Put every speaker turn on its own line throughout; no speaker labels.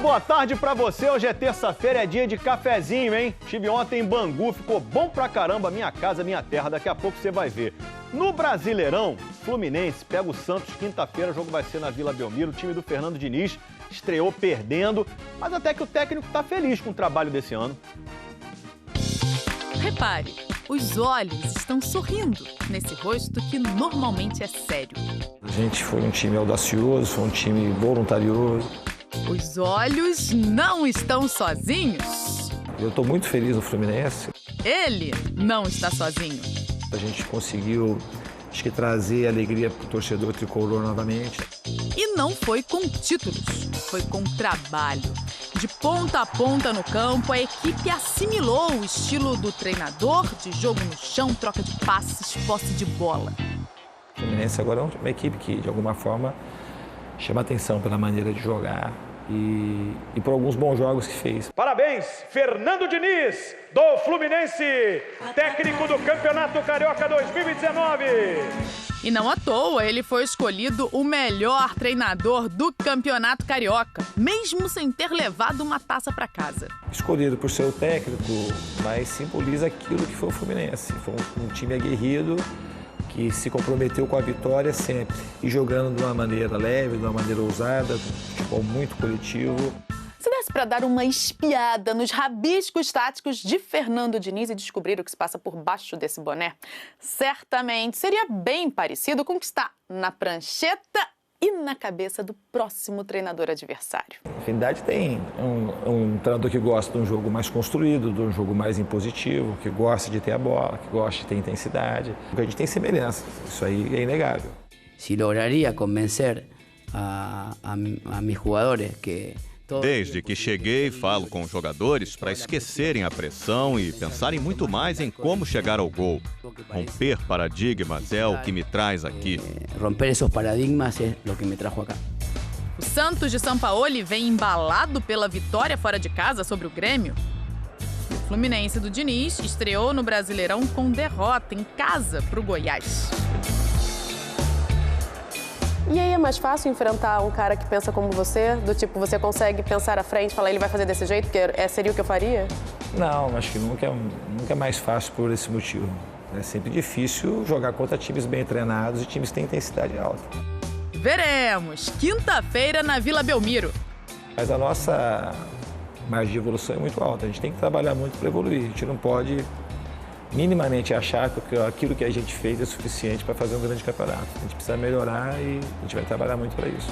boa tarde pra você. Hoje é terça-feira, é dia de cafezinho, hein? Estive ontem em Bangu, ficou bom pra caramba. Minha casa, minha terra, daqui a pouco você vai ver. No Brasileirão, Fluminense pega o Santos quinta-feira, o jogo vai ser na Vila Belmiro. O time do Fernando Diniz estreou perdendo, mas até que o técnico tá feliz com o trabalho desse ano.
Repare, os olhos estão sorrindo nesse rosto que normalmente é sério.
A gente foi um time audacioso, foi um time voluntarioso.
Os olhos não estão sozinhos.
Eu estou muito feliz no Fluminense.
Ele não está sozinho.
A gente conseguiu, acho que, trazer alegria para o torcedor tricolor novamente.
E não foi com títulos, foi com trabalho. De ponta a ponta no campo, a equipe assimilou o estilo do treinador, de jogo no chão, troca de passes, posse de bola.
O Fluminense agora é uma equipe que, de alguma forma, chama atenção pela maneira de jogar e por alguns bons jogos que fez.
Parabéns, Fernando Diniz, do Fluminense, técnico do Campeonato Carioca 2019.
E não à toa, ele foi escolhido o melhor treinador do Campeonato Carioca, mesmo sem ter levado uma taça para casa.
Escolhido por ser o técnico, mas simboliza aquilo que foi o Fluminense. Foi um time aguerrido, que se comprometeu com a vitória sempre. E jogando de uma maneira leve, de uma maneira ousada, um futebol muito coletivo.
Se desse para dar uma espiada nos rabiscos táticos de Fernando Diniz e descobrir o que se passa por baixo desse boné, certamente seria bem parecido com o que está na prancheta e na cabeça do próximo treinador adversário.
A Afinidade tem um treinador que gosta de um jogo mais construído, de um jogo mais impositivo, que gosta de ter a bola, que gosta de ter intensidade. A gente tem semelhança, isso aí é inegável.
Se lograria convencer a mis jogadores que...
Desde que cheguei, falo com os jogadores para esquecerem a pressão e pensarem muito mais em como chegar ao gol. Romper paradigmas é o que me traz aqui.
Romper esses paradigmas é o que me trajo aqui.
O Santos de Sampaoli vem embalado pela vitória fora de casa sobre o Grêmio. O Fluminense do Diniz estreou no Brasileirão com derrota em casa para o Goiás.
E aí é mais fácil enfrentar um cara que pensa como você? Do tipo, você consegue pensar à frente e falar, ele vai fazer desse jeito, porque seria o que eu faria?
Não, acho que nunca é mais fácil por esse motivo. É sempre difícil jogar contra times bem treinados e times que têm intensidade alta.
Veremos, quinta-feira na Vila Belmiro.
Mas a nossa margem de evolução é muito alta, a gente tem que trabalhar muito para evoluir. A gente não pode minimamente achar que aquilo que a gente fez é suficiente para fazer um grande campeonato. A gente precisa melhorar e a gente vai trabalhar muito para isso.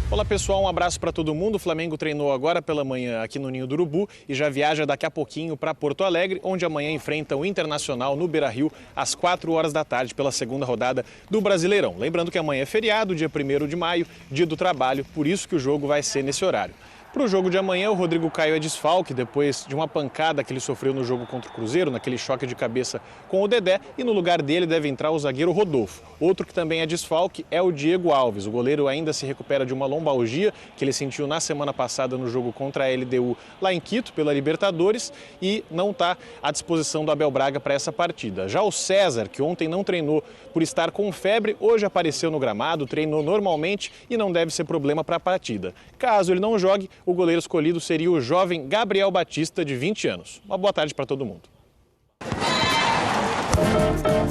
Olá pessoal, um abraço para todo mundo. O Flamengo treinou agora pela manhã aqui no Ninho do Urubu e já viaja daqui a pouquinho para Porto Alegre, onde amanhã enfrenta o Internacional no Beira-Rio às 4 horas da tarde pela segunda rodada do Brasileirão. Lembrando que amanhã é feriado, dia 1º de maio, dia do trabalho, por isso que o jogo vai ser nesse horário. Para o jogo de amanhã, o Rodrigo Caio é desfalque depois de uma pancada que ele sofreu no jogo contra o Cruzeiro, naquele choque de cabeça com o Dedé, e no lugar dele deve entrar o zagueiro Rodolfo. Outro que também é desfalque é o Diego Alves. O goleiro ainda se recupera de uma lombalgia que ele sentiu na semana passada no jogo contra a LDU lá em Quito, pela Libertadores, e não está à disposição do Abel Braga para essa partida. Já o César, que ontem não treinou por estar com febre, hoje apareceu no gramado, treinou normalmente e não deve ser problema para a partida. Caso ele não jogue, o goleiro escolhido seria o jovem Gabriel Batista, de 20 anos. Uma boa tarde para todo mundo.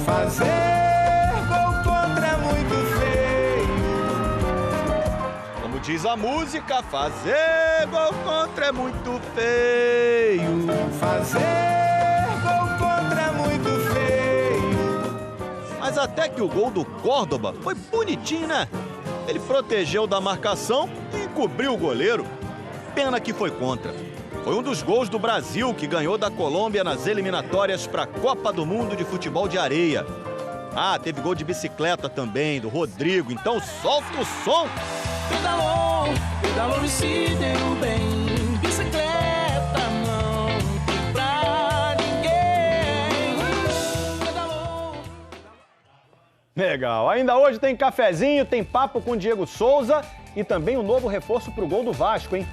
Fazer gol contra é muito feio.
Como diz a música, fazer gol contra é muito feio.
Fazer gol contra é muito feio.
Mas até que o gol do Córdoba foi bonitinho, né? Ele protegeu da marcação e encobriu o goleiro. Pena que foi contra. Foi um dos gols do Brasil que ganhou da Colômbia nas eliminatórias para a Copa do Mundo de Futebol de Areia. Ah, teve gol de bicicleta também, do Rodrigo, então solta o som!
Pedalou e se deu bem. Bicicleta não tem pra ninguém. Pedalou.
Legal, ainda hoje tem cafezinho, tem papo com Diego Souza e também um novo reforço para o gol do Vasco, hein?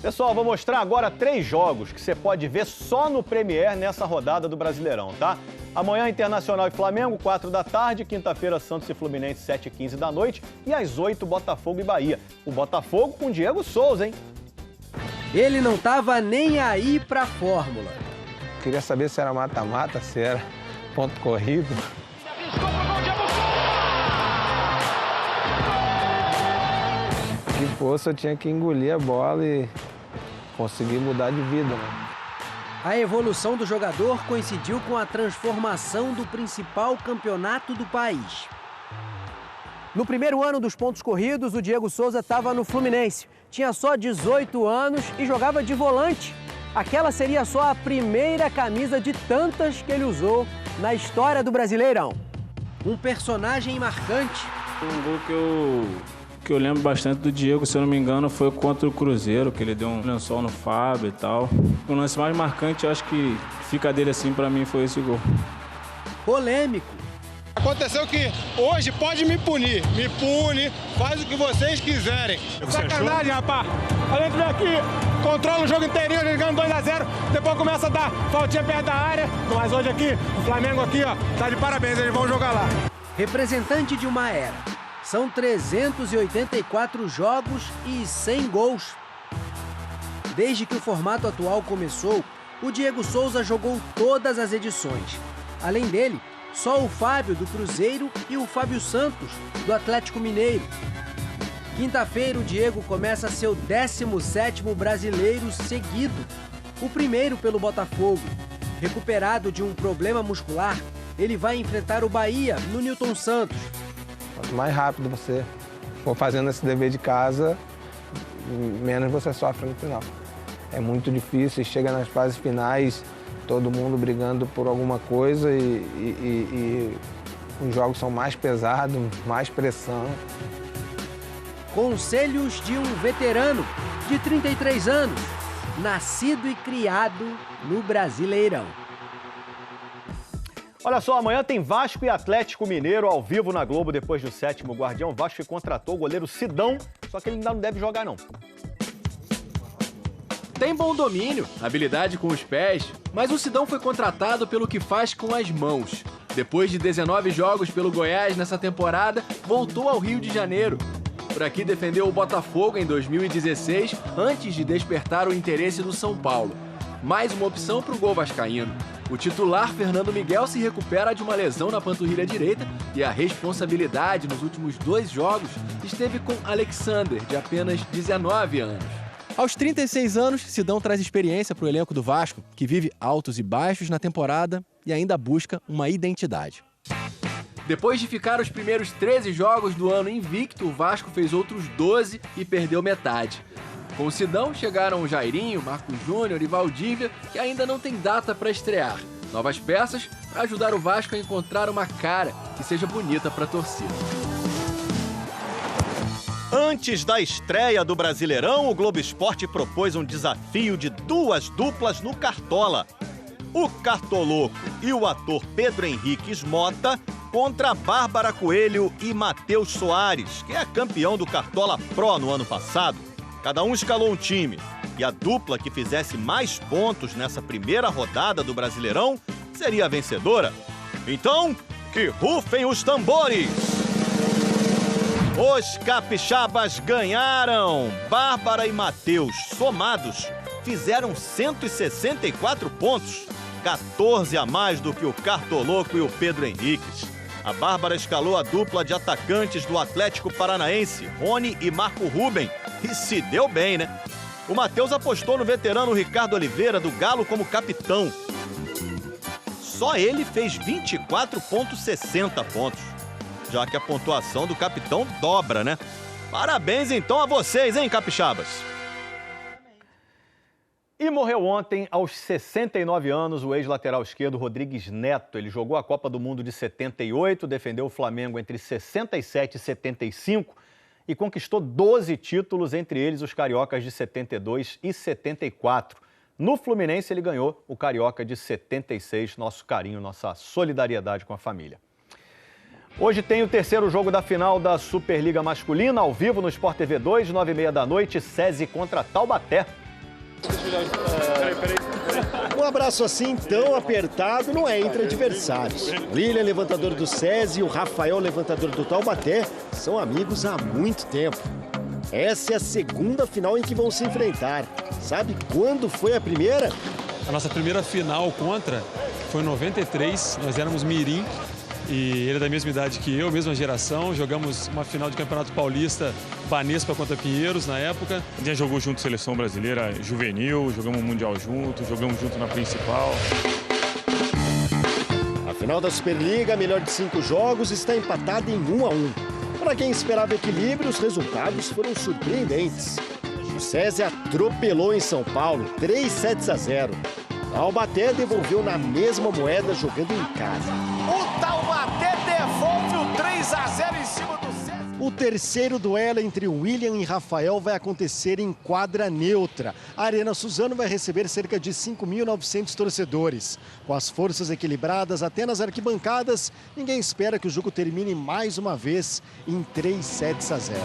Pessoal, vou mostrar agora 3 jogos que você pode ver só no Premier nessa rodada do Brasileirão, tá? Amanhã, Internacional e Flamengo, 4 da tarde. Quinta-feira, Santos e Fluminense, 7h15 da noite. E às 8, Botafogo e Bahia. O Botafogo com Diego Souza, hein?
Ele não tava nem aí pra fórmula.
Queria saber se era mata-mata, se era ponto corrido. Que fosse, eu tinha que engolir a bola e conseguir mudar de vida, né?
A evolução do jogador coincidiu com a transformação do principal campeonato do país. No primeiro ano dos pontos corridos, o Diego Souza estava no Fluminense. Tinha só 18 anos e jogava de volante. Aquela seria só a primeira camisa de tantas que ele usou na história do Brasileirão. Um personagem marcante.
Um gol que eu lembro bastante do Diego, se eu não me engano, foi contra o Cruzeiro, que ele deu um lençol no Fábio e tal. O lance mais marcante, eu acho que fica dele assim, pra mim, foi esse gol.
Polêmico.
Aconteceu que hoje pode me punir. Me pune, faz o que vocês quiserem. Sacanagem, rapaz. A gente vem aqui, controla o jogo inteirinho, a gente ganha 2-0, depois começa a dar faltinha perto da área. Mas hoje aqui, o Flamengo aqui, ó, tá de parabéns, eles vão jogar lá.
Representante de uma era. São 384 jogos e 100 gols. Desde que o formato atual começou, o Diego Souza jogou todas as edições. Além dele, só o Fábio, do Cruzeiro, e o Fábio Santos, do Atlético Mineiro. Quinta-feira, o Diego começa seu 17º brasileiro seguido, o primeiro pelo Botafogo. Recuperado de um problema muscular, ele vai enfrentar o Bahia no Newton Santos.
Quanto mais rápido você for fazendo esse dever de casa, menos você sofre no final. É muito difícil, chega nas fases finais, todo mundo brigando por alguma coisa e os jogos são mais pesados, mais pressão.
Conselhos de um veterano de 33 anos, nascido e criado no Brasileirão.
Olha só, amanhã tem Vasco e Atlético Mineiro ao vivo na Globo depois do 7º Guardião. O Vasco contratou o goleiro Sidão, só que ele ainda não deve jogar não.
Tem bom domínio, habilidade com os pés, mas o Sidão foi contratado pelo que faz com as mãos. Depois de 19 jogos pelo Goiás nessa temporada, voltou ao Rio de Janeiro. Por aqui defendeu o Botafogo em 2016, antes de despertar o interesse do São Paulo. Mais uma opção para o gol vascaíno. O titular Fernando Miguel se recupera de uma lesão na panturrilha direita e a responsabilidade nos últimos 2 jogos esteve com Alexander, de apenas 19 anos.
Aos 36 anos, Sidão traz experiência para o elenco do Vasco, que vive altos e baixos na temporada e ainda busca uma identidade.
Depois de ficar os primeiros 13 jogos do ano invicto, o Vasco fez outros 12 e perdeu metade. Com o Sidão chegaram o Jairinho, Marcos Júnior e Valdívia, que ainda não tem data para estrear. Novas peças para ajudar o Vasco a encontrar uma cara que seja bonita para a torcida.
Antes da estreia do Brasileirão, o Globo Esporte propôs um desafio de 2 duplas no Cartola. O Cartoloco e o ator Pedro Henrique Mota contra Bárbara Coelho e Matheus Soares, que é campeão do Cartola Pro no ano passado. Cada um escalou um time e a dupla que fizesse mais pontos nessa primeira rodada do Brasileirão seria a vencedora. Então, que rufem os tambores! Os capixabas ganharam! Bárbara e Matheus, somados, fizeram 164 pontos, 14 a mais do que o Cartoloco e o Pedro Henriques. A Bárbara escalou a dupla de atacantes do Atlético Paranaense, Rony e Marco Ruben, e se deu bem, né? O Matheus apostou no veterano Ricardo Oliveira, do Galo, como capitão. Só ele fez 24,60 pontos, já que a pontuação do capitão dobra, né? Parabéns, então, a vocês, hein, capixabas?
E morreu ontem, aos 69 anos, o ex-lateral esquerdo Rodrigues Neto. Ele jogou a Copa do Mundo de 78, defendeu o Flamengo entre 67 e 75 e conquistou 12 títulos, entre eles os cariocas de 72 e 74. No Fluminense, ele ganhou o carioca de 76. Nosso carinho, nossa solidariedade com a família. Hoje tem o 3º jogo da final da Superliga Masculina, ao vivo no Sport TV 2, 9h30 da noite, SESI contra Taubaté.
Um abraço assim tão apertado não é entre adversários. William, levantador do SESI, e o Rafael, levantador do Taubaté, são amigos há muito tempo. Essa é a segunda final em que vão se enfrentar. Sabe quando foi a primeira?
A nossa primeira final contra foi em 93, nós éramos mirim. E ele é da mesma idade que eu, mesma geração. Jogamos uma final de Campeonato Paulista, Banespa contra Pinheiros, na época.
A gente jogou junto Seleção Brasileira Juvenil, jogamos o Mundial junto, jogamos junto na principal.
A final da Superliga, melhor de 5 jogos, está empatada em 1-1. Para quem esperava equilíbrio, os resultados foram surpreendentes. O SESI atropelou em São Paulo, 3-0. Taubaté devolveu na mesma moeda jogando em casa.
O Taubaté devolve o 3-0 em cima do SESI.
O terceiro duelo entre William e Rafael vai acontecer em quadra neutra. A Arena Suzano vai receber cerca de 5.900 torcedores. Com as forças equilibradas até nas arquibancadas, ninguém espera que o jogo termine mais uma vez em 3-0.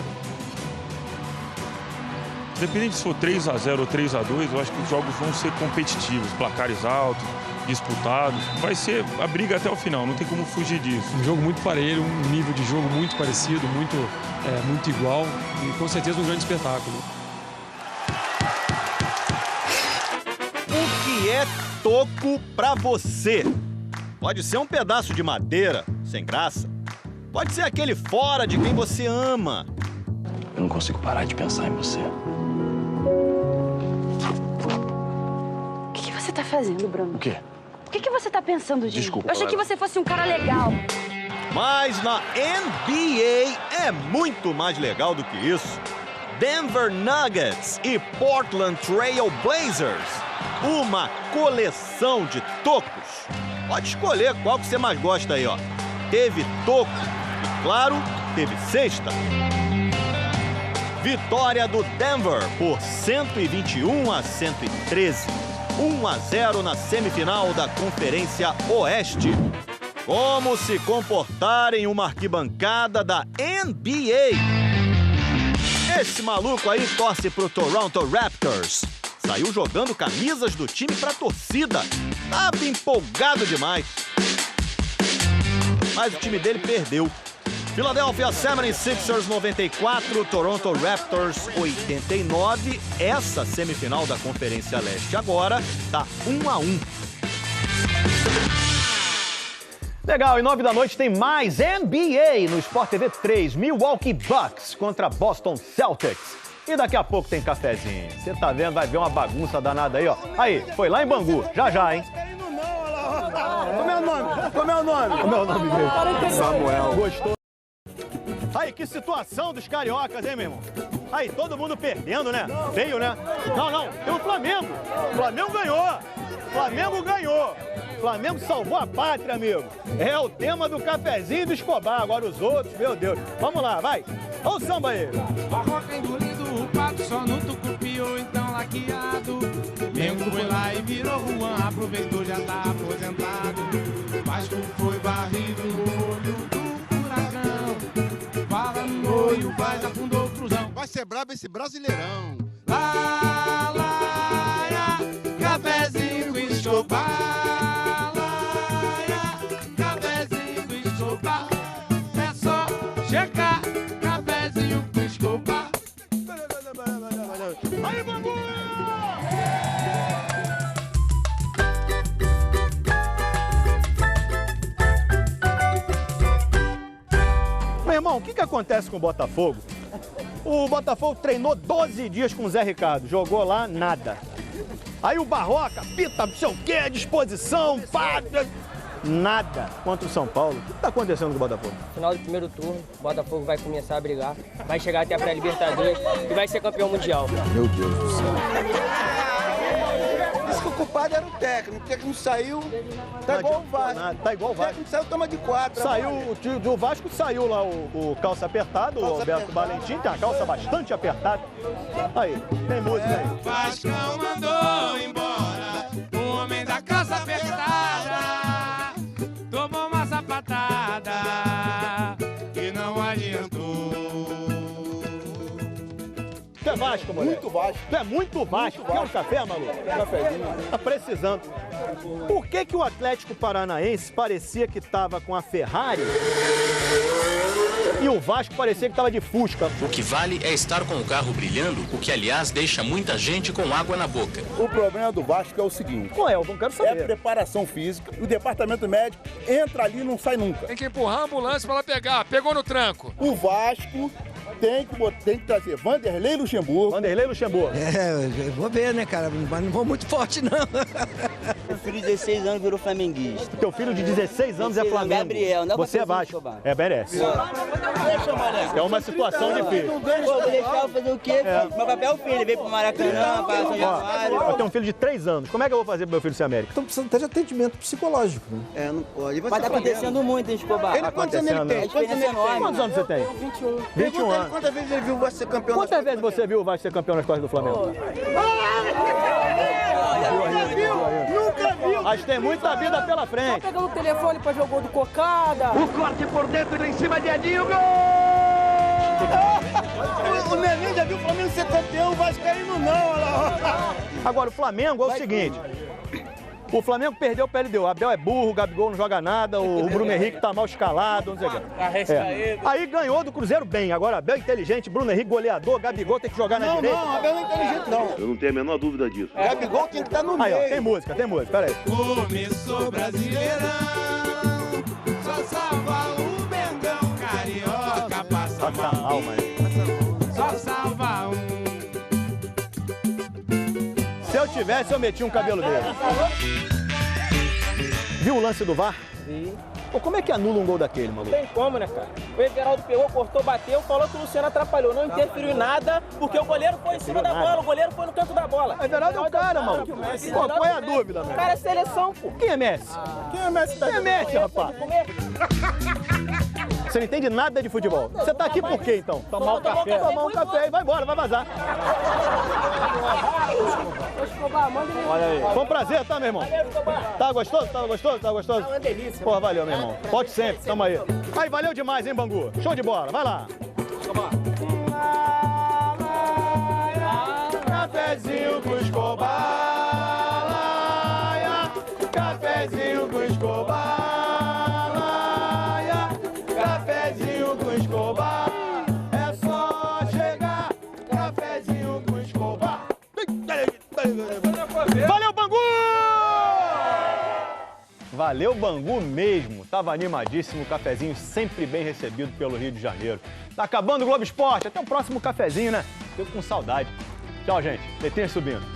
Independente se for 3-0 ou 3-2, eu acho que os jogos vão ser competitivos, placares altos, disputados. Vai ser a briga até o final, não tem como fugir disso.
Um jogo muito parelho, um nível de jogo muito parecido, muito igual e com certeza um grande espetáculo.
O que é toco pra você? Pode ser um pedaço de madeira, sem graça. Pode ser aquele fora de quem você ama.
Eu não consigo parar de pensar em você.
O que você tá fazendo, Bruno?
O quê?
O que você tá pensando, Jimmy?
Desculpa,
Eu achei que você fosse um cara legal.
Mas na NBA é muito mais legal do que isso. Denver Nuggets e Portland Trail Blazers. Uma coleção de tocos. Pode escolher qual que você mais gosta aí, ó. Teve toco e, claro, teve cesta. Vitória do Denver por 121-113. 1-0 na semifinal da Conferência Oeste. Como se comportar em uma arquibancada da NBA? Esse maluco aí torce pro Toronto Raptors. Saiu jogando camisas do time pra torcida. Tava empolgado demais. Mas o time dele perdeu. Philadelphia 76ers 94, Toronto Raptors 89. Essa semifinal da Conferência Leste agora tá 1-1.
Legal, e 9 da noite tem mais NBA no Sport TV 3. Milwaukee Bucks contra Boston Celtics. E daqui a pouco tem cafezinho. Você tá vendo, vai ver uma bagunça danada aí, ó. Aí, foi lá em Bangu. Já, hein?
Como é o nome? Como é o nome?
Como é o nome dele?
Samuel.
Gostou? Aí, que situação dos cariocas, hein, meu irmão? Aí, todo mundo perdendo, né? Feio, né? Não, tem o Flamengo. O Flamengo ganhou. Flamengo ganhou. Flamengo salvou a pátria, amigo. É o tema do cafezinho e do Escobar. Agora os outros, meu Deus. Vamos lá, vai. Olha o samba aí.
Barroca engolido, o pato só no tucupi ou então laqueado. Mengo foi lá e virou Juan, aproveitou, já tá aposentado. Vasco foi barrido no olho do furacão. Fala no olho, vai, afundou o cruzão. Vai ser brabo esse Brasileirão. Lá, lá, cafezinho com Escobar. Lá, cafezinho com Escobar. É só chegar, cafezinho com Escobar. Aí, Bangu!
Meu irmão, o que acontece com o Botafogo? O Botafogo treinou 12 dias com o Zé Ricardo, jogou lá nada. Aí o Barroca, pita, não sei o quê, disposição, pátria, nada contra o São Paulo. O que está acontecendo com o Botafogo?
Final do primeiro turno, o Botafogo vai começar a brigar, vai chegar até a pré-Libertadores e vai ser campeão mundial.
Meu Deus do céu.
Disse que o culpado era o técnico saiu, tá igual o Vasco.
Tá igual o Vasco.
O técnico saiu, toma de 4.
Saiu, o Vasco saiu lá o calça apertado, o Alberto Valentim, tem a calça bastante apertada. Aí, tem música aí.
O Vascão mandou embora o homem da calça apertada. Tomou uma sapatada e não adiantou.
Vasco, moleque.
Muito Vasco.
Tu é muito Vasco. Quer um café, maluco?
Cafezinho.
Tá precisando. Por que o Atlético Paranaense parecia que tava com a Ferrari e o Vasco parecia que tava de Fusca?
O que vale é estar com o carro brilhando, o que, aliás, deixa muita gente com água na boca.
O problema do Vasco é o seguinte.
Qual é? Eu não quero saber.
É preparação física. O departamento médico entra ali e não sai nunca.
Tem que empurrar a ambulância pra ela pegar. Pegou no tranco.
O Vasco tem que trazer Vanderlei Luxemburgo.
Vanderlei Luxemburgo.
Eu vou ver, né, cara? Mas não vou muito forte, não.
Meu filho de 16 anos virou flamenguista.
Teu filho de 16 anos é Flamengo.
Gabriel, não.
Você é Vasco. É, merece. É uma situação difícil.
Pô, vou deixar eu fazer o quê? Meu papel é o filho. Ele veio pro Maracanã, para São Januário.
Eu tenho um filho de 3 anos. Como é que eu vou fazer pro meu filho ser América?
Estão precisando até de atendimento psicológico, né?
É, não pode. Mas tá acontecendo muito, hein, Escobar?
Quantos anos ele tem?
A experiência é enorme.
Quantos anos você tem?
21.
21 anos.
Quantas vezes ele viu o Vasco ser campeão?
Quantas vezes você viu o Vasco ser campeão nas costas do Flamengo?
Nunca viu!
Mas tem muita vida pela frente.
Tá pegando o telefone pra jogar do Cocada.
O corte por dentro, em cima de Edinho, gol! O Neném já viu o Flamengo ser campeão, o Vascaíno não, olha lá.
Agora, o Flamengo é o seguinte. O Flamengo perdeu o LDU. Abel é burro, o Gabigol não joga nada, o Bruno Henrique tá mal escalado, não sei o que. Aí ganhou do Cruzeiro bem. Agora Abel é inteligente, Bruno Henrique goleador, Gabigol tem que jogar na direita.
Não, Abel não é inteligente, não.
Eu não tenho a menor dúvida disso.
Gabigol tem que estar no meio.
Aí, ó, tem música, pera aí.
Começou Brasileirão, só salva o Bengão Carioca, passa mal, só salva um.
Se eu tivesse, eu metia um cabelo dele. Viu o lance do VAR?
Sim.
Pô, como é que anula um gol daquele, maluco?
Não tem como, né, cara? O Everaldo pegou, cortou, bateu, falou que o Luciano atrapalhou. Não interferiu em nada, porque o goleiro foi em cima da bola, o goleiro foi no canto da bola.
O Everaldo é o cara, mano. Pô, qual é a dúvida, mano?
O cara é seleção, pô.
Quem é Messi?
Quem é Messi?
Quem é Messi, rapaz? Você não entende nada de futebol. Você tá aqui por quê, então?
Tomar um café.
Tomar um café e vai embora, vai vazar. Olha aí. Foi um prazer, tá, meu irmão? Tá gostoso? Tá gostoso? Tá gostoso?
É uma delícia.
Porra, valeu, meu irmão. Pode sempre, tamo aí. Aí, valeu demais, hein, Bangu? Show de bola, vai lá. Cafezinho com Escobar, cafezinho com Escobar. Cafezinho com Escobar, é só chegar. Cafezinho com Escobar. Valeu, Bangu! Valeu, Bangu mesmo. Tava animadíssimo, o cafezinho sempre bem recebido pelo Rio de Janeiro. Tá acabando o Globo Esporte. Até o próximo cafezinho, né? Fico com saudade. Tchau, gente. Detenha subindo.